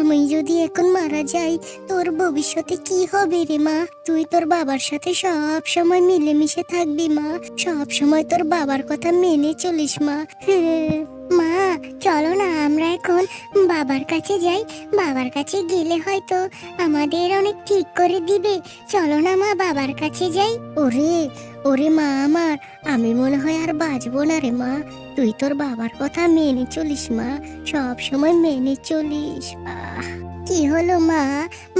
আমি যদি এখন মারা যাই তোর ভবিষ্যতে কি হবে রে মা? তুই তোর বাবার সাথে সব সময় মিলেমিশে থাকবি মা, সব সময় তোর বাবার কথা মেনে চলিস মা। মা চলো না আমরা এখন বাবার কাছে যাই, বাবার কাছে গেলে হয়তো আমাদের অনেক ঠিক করে দিবে। চলো না মা বাবার কাছে যাই। ওরে ওরে মা আমার, আমি মনে হয় আর বাঁচবো না রে মা। তুই তোর বাবার কথা মেনে চলিস মা, সব সময় মেনে চলিস। কি হলো মা?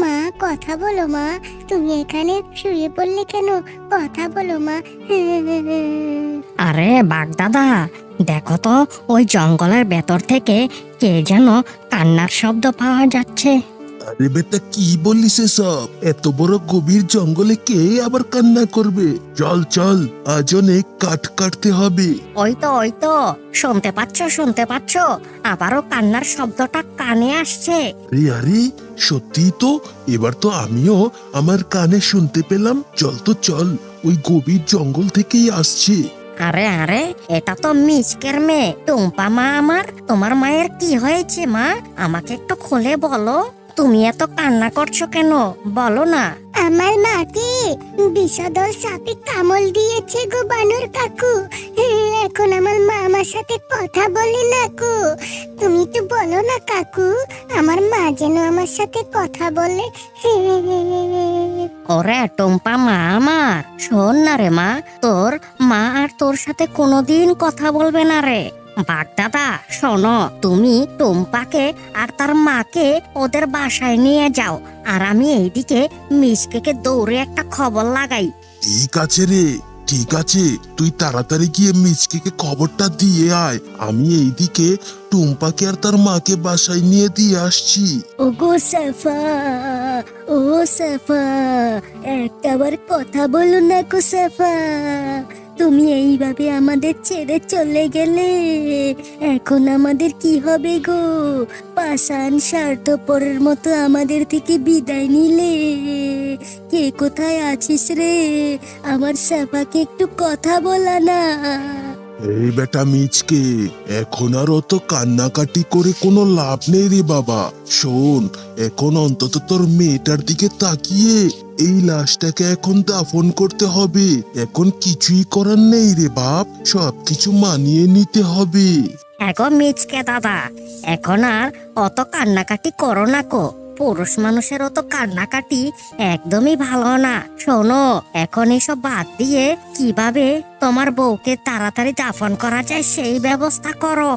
মা কথা বলো মা, তুমি এখানে শুয়ে পড়লে কেন? কথা বলো মা। আরে বাগদাদা, দেখো তো ওই জঙ্গলের ভেতর থেকে কে যেন কান্নার শব্দ পাওয়া যাচ্ছে। আরে বেটা কি বললিস সব? এত বড় গভীর জঙ্গলে কে আবার কান্না করবে? চল চল, আজ অনেক কাঠ কাটতে হবে। ওই তো শুনতে পাচ্ছ আবারও কান্নার শব্দটা কানে আসছে। আরে আরে, সত্যি তো, এবার তো আমিও আমার কানে শুনতে পেলাম। চল তো চল, ওই গভীর জঙ্গল থেকেই আসছে। আরে এটা তো মিচকের মেয়ে টুম্পা মা আমার। তোমার মায়ের কি হয়েছে মা? আমাকে একটু খুলে বলো। তুমি এত কান্না করছো কেন, বলো না। আমার মাকে বিষধর সাপে কামড় দিয়েছে গো বানর কাকু। এখন আমার মা আমার সাথে কথা বলে না গো। তুমি তো বলো না কাকু, আমার মা যেন আমার সাথে কথা বলে। ওরে টুম্পা মা আমার, শোন না রে মা, তোর মা আর তোর সাথে কোনোদিন কথা বলবে না রে। বাগদাদা শোনো, তুমি টুম্পাকে আর তার মাকে ওদের বাসায় নিয়ে যাও, আর আমি এইদিকে মিসকে দৌড়ে একটা খবর লাগাই। ঠিক আছে রে, ঠিক আছে, তুই তাড়াতাড়ি গিয়ে মিচকে খবরটা দিয়ে আয়। আমি এইদিকে টুম্পাকে আর তার মাকে বাসায় নিয়ে দিয়ে আসছি। ওগো সাফা, ও সাফা, একটাবার কথা বলো না গো সাফা। তুমি এইভাবে আমাদের ছেড়ে চলে গেলে এখন আমাদের কি হবে গো? পাষাণ স্বার্থপরের মতো আমাদের থেকে বিদায় নিলে। কে কোথায় আছিস রে? আমার সাফাকে একটু কথা বলা না। এই বেটা মিচকে, এখন আর অত কান্নাকাটি করে কোনো লাভ নেই রে বাবা। শোন, এখন অন্তত তোর মেয়েটার দিকে তাকিয়ে এই লাশটাকে এখন দাফন করতে হবে। এখন কিছুই করার নেই রে বাপ, সবকিছু মানিয়ে নিতে হবে। এগো মিচকে দাদা, এখন আর অত কান্নাকাটি করো না কো। পুরুষ মানুষের অত কান্নাকাটি একদমই ভালো না। শোনো, এখন এসব বাদ দিয়ে কিভাবে তোমার বউকে তাড়াতাড়ি দাফন করা যায় সেই ব্যবস্থা করো।